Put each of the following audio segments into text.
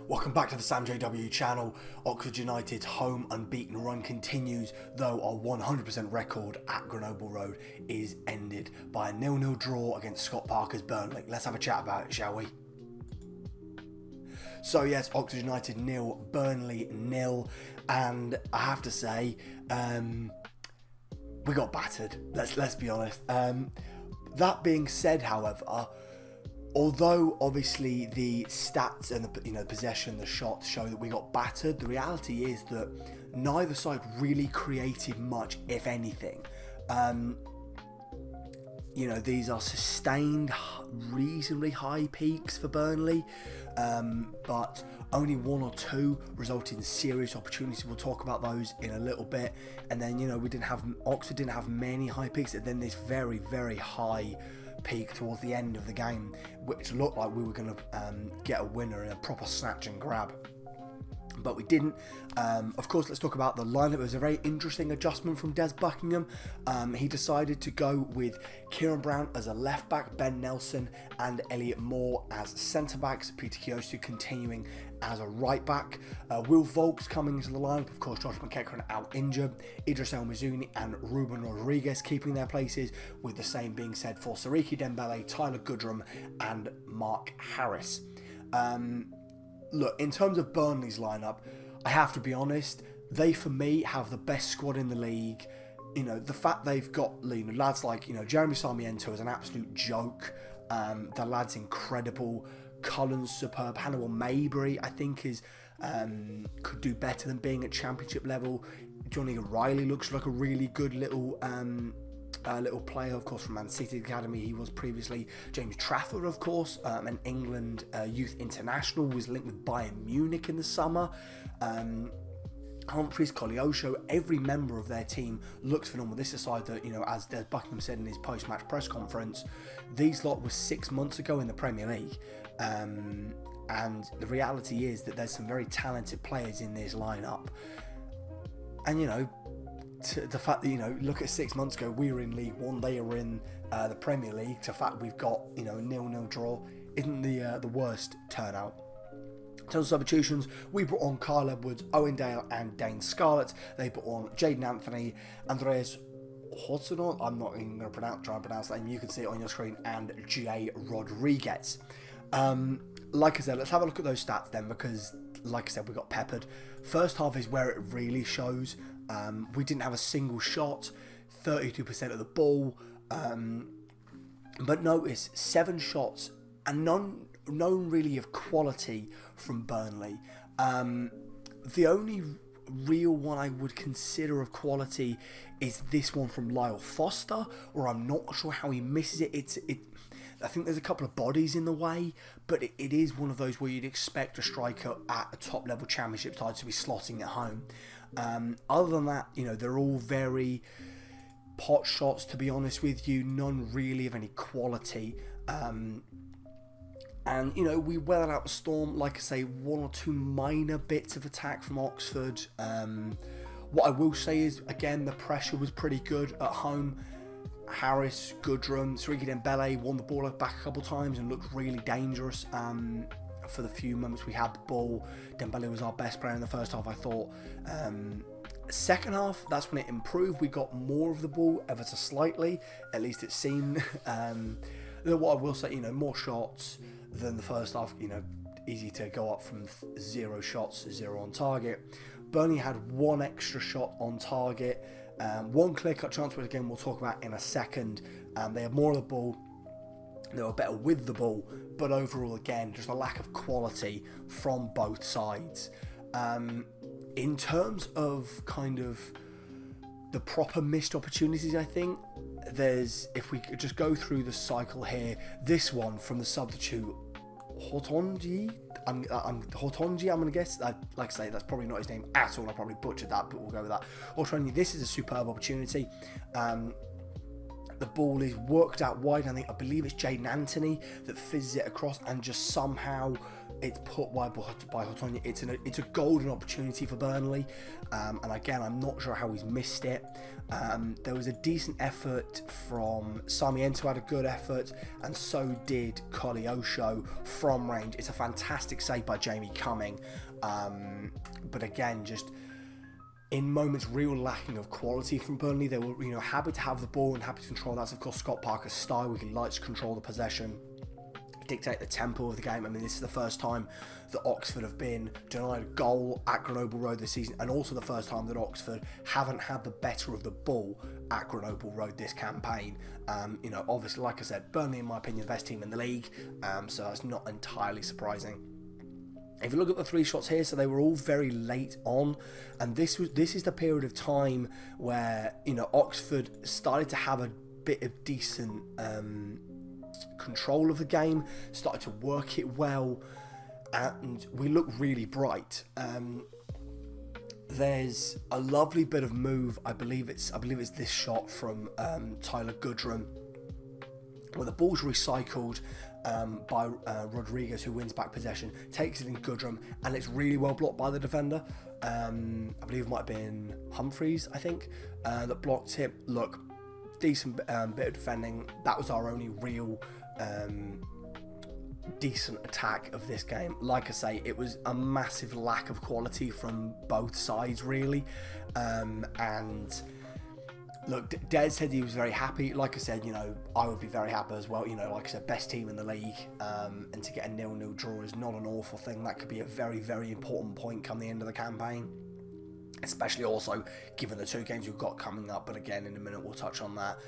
Welcome back to the Sam JW channel. Oxford United's home unbeaten run continues, though our 100% record at Grenoble Road is ended by a 0-0 draw against Scott Parker's Burnley. Let's have a chat about it, shall we? So yes, Oxford United 0, Burnley 0, and I have to say, we got battered. Let's be honest. That being said, however, although obviously the stats and the possession, the shots show that we got battered, the reality is that neither side really created much, if anything. These are sustained, reasonably high peaks for Burnley, but only one or two resulted in serious opportunities. We'll talk about those in a little bit. And then, Oxford didn't have many high peaks, and then this very, very high peak towards the end of the game, which looked like we were going to get a winner in a proper snatch and grab, but we didn't. Of course, let's talk about the lineup. It was a very interesting adjustment from Des Buckingham. He decided to go with Kieran Brown as a left back, Ben Nelson and Elliot Moore as centre backs, Peter Kiosu continuing as a right back, Will Volks coming into the lineup, of course Josh McEachran out injured, Idris El Mizouni and Ruben Rodriguez keeping their places, with the same being said for Sariki Dembele, Tyler Goodrum and Mark Harris. Look, in terms of Burnley's lineup, I have to be honest, they for me have the best squad in the league. The fact they've got lads like Jeremy Sarmiento is an absolute joke. The lad's incredible. Cullen's superb. Hannibal Mabry, I think, could do better than being at championship level. Johnny O'Reilly looks like a really good little player, of course, from Man City Academy. He was previously. James Trafford, of course, an England youth international, was linked with Bayern Munich in the summer. Humphreys, Koleosho, every member of their team looks phenomenal. This is a side that, as Des Buckingham said in his post-match press conference, these lot was 6 months ago in the Premier League. And the reality is that there's some very talented players in this lineup. And, the fact that, look at 6 months ago, we were in League One, they were in the Premier League. To the fact we've got, a 0-0 draw isn't the worst turnout. In terms of substitutions, we brought on Kyle Edwards, Owen Dale and Dane Scarlett. They brought on Jaden Anthony, Andreas Hodson, I'm not even going to try and pronounce that name, you can see it on your screen, and J. Rodriguez. Like I said, let's have a look at those stats then, because like I said, we got peppered. First half is where it really shows. We didn't have a single shot, 32% of the ball, but notice 7 shots and none really of quality from Burnley. The only real one I would consider of quality is this one from Lyle Foster, or I'm not sure how he misses it. I think there's a couple of bodies in the way, but it is one of those where you'd expect a striker at a top level championship side to be slotting at home. Other than that, they're all very pot shots, to be honest with you, none really of any quality. And, we weathered out the storm, like I say, 1 or 2 minor bits of attack from Oxford. What I will say is, again, the pressure was pretty good at home. Harris, Goodrum, Sariki Dembele won the ball back a couple of times and looked really dangerous for the few moments we had the ball. Dembele was our best player in the first half, I thought. Second half, that's when it improved. We got more of the ball, ever so slightly, at least it seemed. What I will say, more shots than the first half, easy to go up from 0 shots to 0 on target. Burnley had 1 extra shot on target, 1 clear-cut chance, which again we'll talk about in a second. They had more of the ball, they were better with the ball, but overall, again, just a lack of quality from both sides. In terms of kind of the proper missed opportunities, I think if we could just go through the cycle here, this one from the substitute Hortonji, I'm going to guess. Like I say, that's probably not his name at all. I probably butchered that, but we'll go with that. Hortonji, this is a superb opportunity. The ball is worked out wide. I believe it's Jaden Anthony that fizzes it across and just somehow it's put by Hortonia. It's a golden opportunity for Burnley, and again, I'm not sure how he's missed it. There was a decent effort from Sarmiento, had a good effort, and so did Koleosho from range. It's a fantastic save by Jamie Cumming, but again, just in moments, real lacking of quality from Burnley. They were, happy to have the ball and happy to control. That's of course Scott Parker's style. He likes to control the possession, dictate the tempo of the game. I mean, this is the first time that Oxford have been denied a goal at Grenoble Road this season, and also the first time that Oxford haven't had the better of the ball at Grenoble Road this campaign. Obviously, like I said, Burnley, in my opinion, the best team in the league, so that's not entirely surprising. If you look at the 3 shots here, so they were all very late on, and this is the period of time where Oxford started to have a bit of decent control of the game, started to work it well, and we look really bright. There's a lovely bit of move. I believe it's this shot from Tyler Goodrum, where the ball's recycled by Rodriguez, who wins back possession, takes it in Goodrum, and it's really well blocked by the defender. I believe it might have been Humphreys, that blocked it. Look, decent bit of defending. That was our only real decent attack of this game. Like I say, it was a massive lack of quality from both sides, really. And look, Des said he was very happy. Like I said, I would be very happy as well. Like I said, best team in the league, and to get a 0-0 draw is not an awful thing. That could be a very, very important point come the end of the campaign, especially also given the 2 games we've got coming up. But again, in a minute we'll touch on that.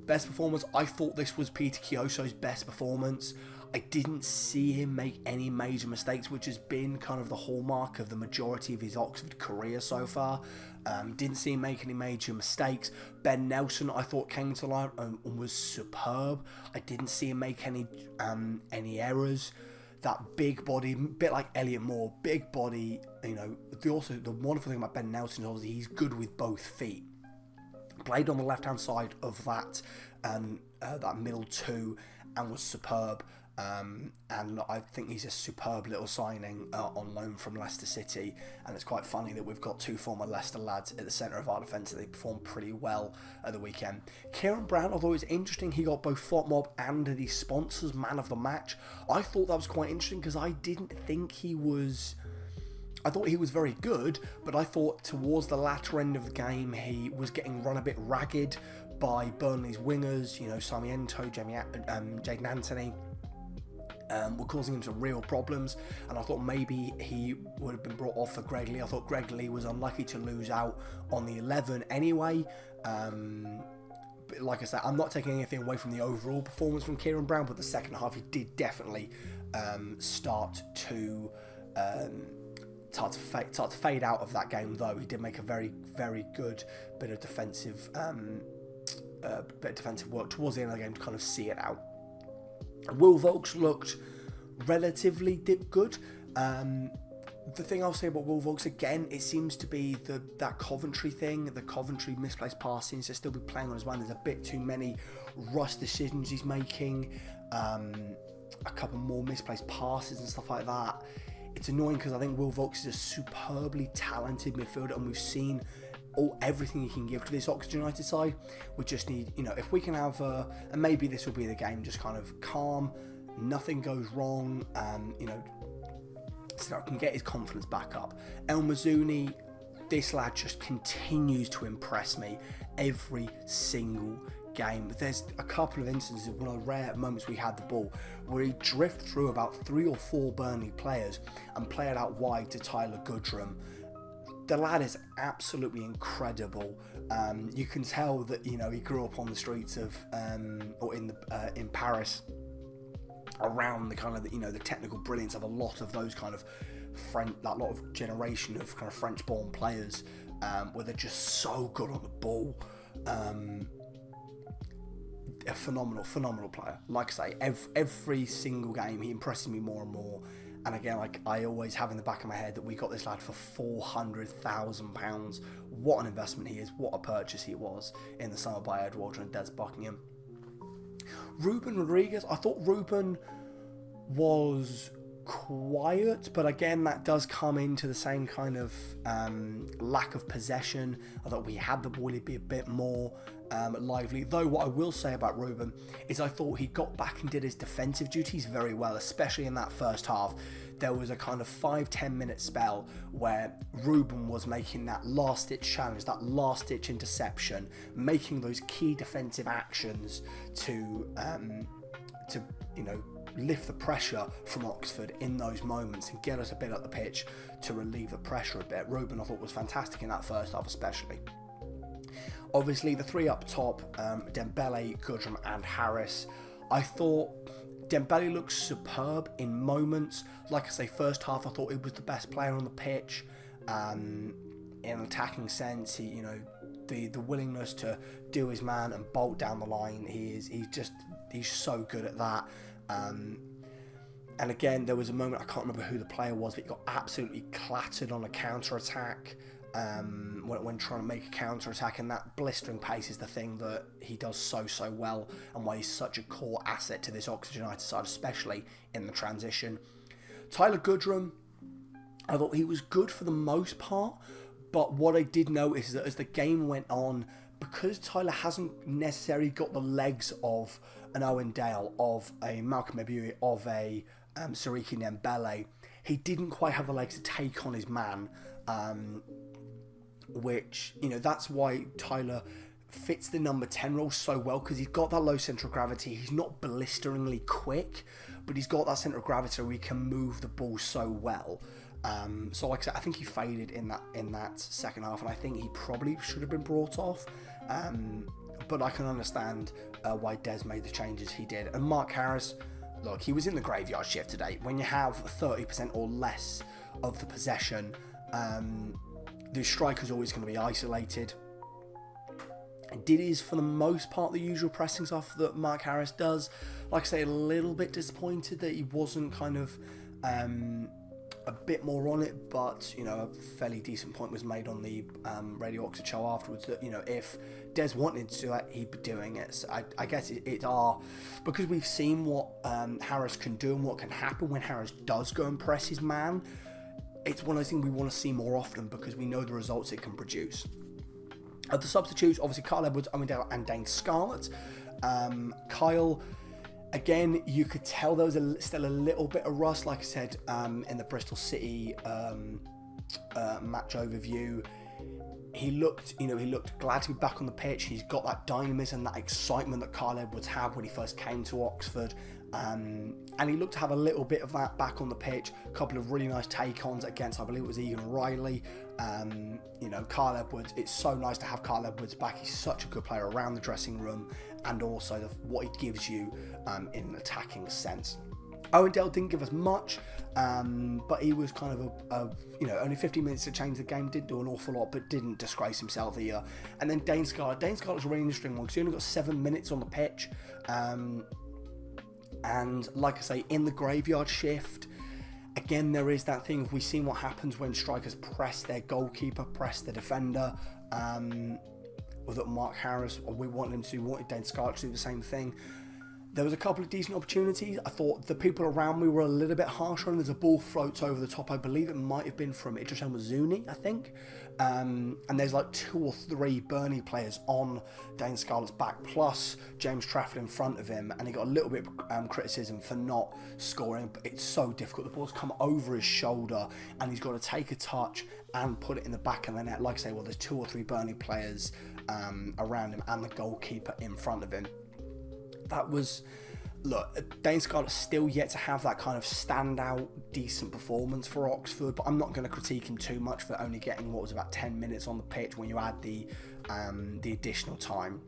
Best performance, I thought this was Peter Kiyoso's best performance. I didn't see him make any major mistakes, which has been kind of the hallmark of the majority of his Oxford career so far. Didn't see him make any major mistakes. Ben Nelson, I thought, came to life and was superb. I didn't see him make any errors. That big body, a bit like Elliot Moore, big body. The wonderful thing about Ben Nelson is obviously he's good with both feet. Played on the left-hand side of that middle 2 and was superb. And look, I think he's a superb little signing on loan from Leicester City, and it's quite funny that we've got 2 former Leicester lads at the centre of our defence. They performed pretty well at the weekend. Kieran Brown, although it's interesting, he got both Fort Mob and the sponsors man of the match. I thought that was quite interesting because I didn't think he was... I thought he was very good, but I thought towards the latter end of the game he was getting run a bit ragged by Burnley's wingers, Sarmiento, Jaden Anthony. Were causing him some real problems, and I thought maybe he would have been brought off for Greg Lee. I thought Greg Lee was unlucky to lose out on the 11 anyway. But like I said, I'm not taking anything away from the overall performance from Kieran Brown, but the second half he did definitely start to fade out of that game. Though he did make a very, very good bit of defensive work towards the end of the game to kind of see it out. Will Vaulks looked relatively good. The thing I'll say about Will Vaulks, again, it seems to be that Coventry thing, the Coventry misplaced pass seems to still be playing on his mind. There's a bit too many rush decisions he's making, a couple more misplaced passes and stuff like that. It's annoying because I think Will Vaulks is a superbly talented midfielder, and we've seen everything he can give to this Oxford United side. We just need, if we can have, and maybe this will be the game, just kind of calm, nothing goes wrong, so I can get his confidence back up. El Mazzuni, this lad just continues to impress me every single game. There's a couple of instances, one of the rare moments we had the ball, where he drifted through about 3 or 4 Burnley players and played out wide to Tyler Goodrum. The lad is absolutely incredible. You can tell that he grew up on the streets of or in Paris, around the kind of the technical brilliance of a lot of those kind of French, that lot of generation of kind of French-born players, where they're just so good on the ball. A phenomenal player. Like I say, every single game he impresses me more and more. And again, like I always have in the back of my head that we got this lad for £400,000. What an investment he is. What a purchase he was in the summer by Edward and Des Buckingham. Ruben Rodriguez, I thought Ruben was quiet, but again, that does come into the same kind of lack of possession. I thought we had the ball, he'd be a bit more lively. Though what I will say about Ruben is I thought he got back and did his defensive duties very well, especially in that first half. There was a kind of 5-10 minute spell where Ruben was making that last ditch challenge, that last ditch interception, making those key defensive actions to lift the pressure from Oxford in those moments and get us a bit up the pitch to relieve the pressure a bit. Ruben, I thought, was fantastic in that first half especially. Obviously, the three up top, Dembele, Goodrum and Harris. I thought Dembele looked superb in moments. Like I say, first half, I thought he was the best player on the pitch. In an attacking sense, he, the willingness to do his man and bolt down the line, he's so good at that. And again, there was a moment, I can't remember who the player was, but he got absolutely clattered on a counter-attack when trying to make a counter-attack, and that blistering pace is the thing that he does so well, and why he's such a core asset to this Oxford United side, especially in the transition. Tyler Goodrum, I thought he was good for the most part, but what I did notice is that as the game went on, because Tyler hasn't necessarily got the legs of an Owen Dale, of a Malcolm Ebury, of a Siriki Dembele, he didn't quite have the legs to take on his man, which, that's why Tyler fits the number 10 role so well, because he's got that low centre of gravity. He's not blisteringly quick, but he's got that centre of gravity where he can move the ball so well. So like I said, I think he faded in that second half, and I think he probably should have been brought off. But I can understand why Des made the changes he did. And Mark Harris, look, he was in the graveyard shift today. When you have 30% or less of the possession, the striker's always going to be isolated. And did his, for the most part, the usual pressings off that Mark Harris does. Like I say, a little bit disappointed that he wasn't kind of a bit more on it, but a fairly decent point was made on the Radio Oxford show afterwards that if Des wanted to do that, he'd be doing it. So I guess it's because we've seen what Harris can do and what can happen when Harris does go and press his man. It's one of those things we want to see more often because we know the results it can produce. The substitutes, obviously Kyle Edwards, Owen Dale and Dane Scarlett. Kyle, again, you could tell there was still a little bit of rust, like I said, in the Bristol City match overview. He looked glad to be back on the pitch. He's got that dynamism, that excitement that Kyle Edwards had when he first came to Oxford. And he looked to have a little bit of that back on the pitch. A couple of really nice take-ons against, I believe it was Egan Riley. Kyle Edwards, it's so nice to have Kyle Edwards back. He's such a good player around the dressing room, and also what he gives you in an attacking sense. Owen Dale didn't give us much, but he was kind of only 15 minutes to change the game, didn't do an awful lot, but didn't disgrace himself either. And then Dane Scarlett. Dane Scarlett's a really interesting one because he only got 7 minutes on the pitch. And like I say, in the graveyard shift, again, there is that thing. We've seen what happens when strikers press their goalkeeper, press the defender. Or that Mark Harris, or we wanted Dane Scarlett to do the same thing. There was a couple of decent opportunities. I thought the people around me were a little bit harsher, and there's a ball floats over the top. I believe it might have been from Idris Elmazuni, I think. And there's like 2 or 3 Burnley players on Dane Scarlett's back, plus James Trafford in front of him, and he got a little bit of criticism for not scoring, but it's so difficult. The ball's come over his shoulder, and he's got to take a touch and put it in the back of the net. Like I say, well, there's 2 or 3 Burnley players around him and the goalkeeper in front of him. That was, look, Dane Scarlett's still yet to have that kind of standout, decent performance for Oxford, but I'm not going to critique him too much for only getting what was about 10 minutes on the pitch when you add the additional time.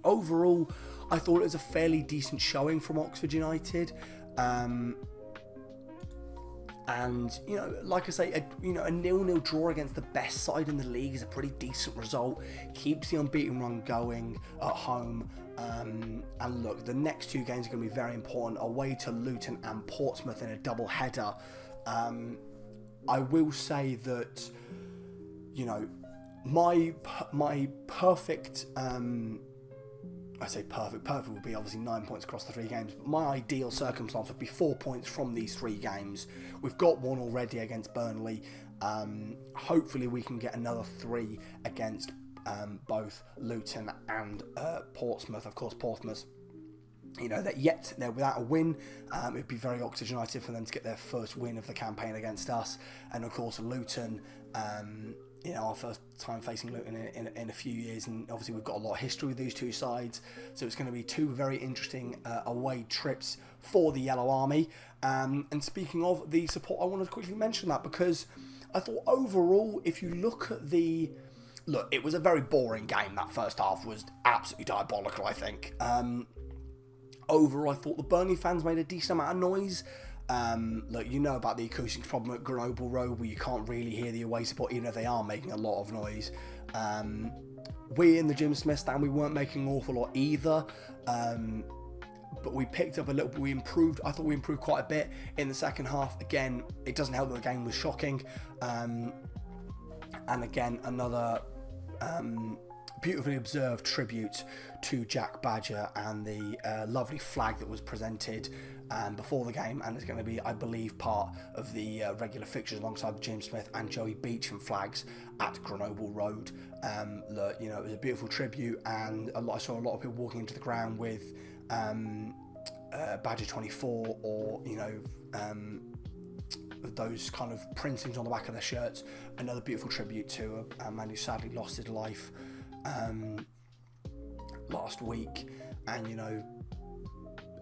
Overall, I thought it was a fairly decent showing from Oxford United. And, like I say, a 0-0 draw against the best side in the league is a pretty decent result. Keeps the unbeaten run going at home. And look, the next 2 games are going to be very important. Away to Luton and Portsmouth in a double header. I will say that, my perfect I say perfect. Perfect would be obviously 9 points across the 3 games. But my ideal circumstance would be 4 points from these 3 games. We've got 1 already against Burnley. Hopefully we can get another 3 against both Luton and Portsmouth. Of course, Portsmouth, you know, they're without a win. It'd be very oxygenated for them to get their first win of the campaign against us. And of course, Luton, you know, our first time facing Luton in a few years, and obviously we've got a lot of history with these 2 sides, so it's going to be 2 very interesting away trips for the Yellow Army. And speaking of the support, I wanted to quickly mention that because I thought overall, if you look at it was a very boring game. That first half was absolutely diabolical, I think. Overall, I thought the Burnley fans made a decent amount of noise. Look, you know about the acoustics problem at Grenoble Road, where you can't really hear the away support, even if they are making a lot of noise. We in the Jim Smith stand, we weren't making an awful lot either. But we picked up a little bit, we improved. I thought we improved quite a bit in the second half. Again, it doesn't help that the game was shocking. And again, another beautifully observed tribute to Jack Badger and the lovely flag that was presented before the game, and it's going to be, I believe, part of the regular fixtures alongside James Smith and Joey Beecham flags at Grenoble Road. Look, you know, it was a beautiful tribute, and I saw a lot of people walking into the ground with Badger 24 or, you know, those kind of printings on the back of their shirts. Another beautiful tribute to a man who sadly lost his life last week, and, you know,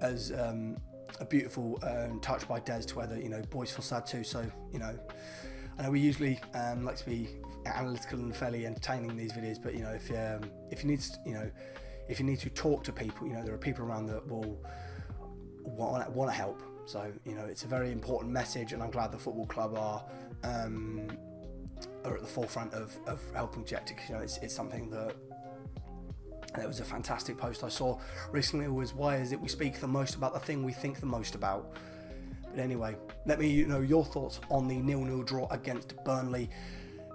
as a beautiful touch by Des to whether, you know, boys feel sad too. So, you know, I know we usually like to be analytical and fairly entertaining in these videos, but, you know, if you need to, you know, if you need to talk to people, you know, there are people around that will want to help. So, you know, it's a very important message, and I'm glad the football club are at the forefront of helping Objective. You know, it's something that. And it was a fantastic post I saw recently, was why is it we speak the most about the thing we think the most about. But anyway, let me know your thoughts on the 0-0 draw against Burnley,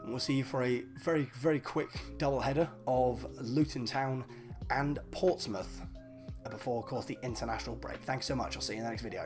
and we'll see you for a very, very quick double header of Luton Town and Portsmouth before, of course, the international break. Thanks so much. I'll see you in the next video.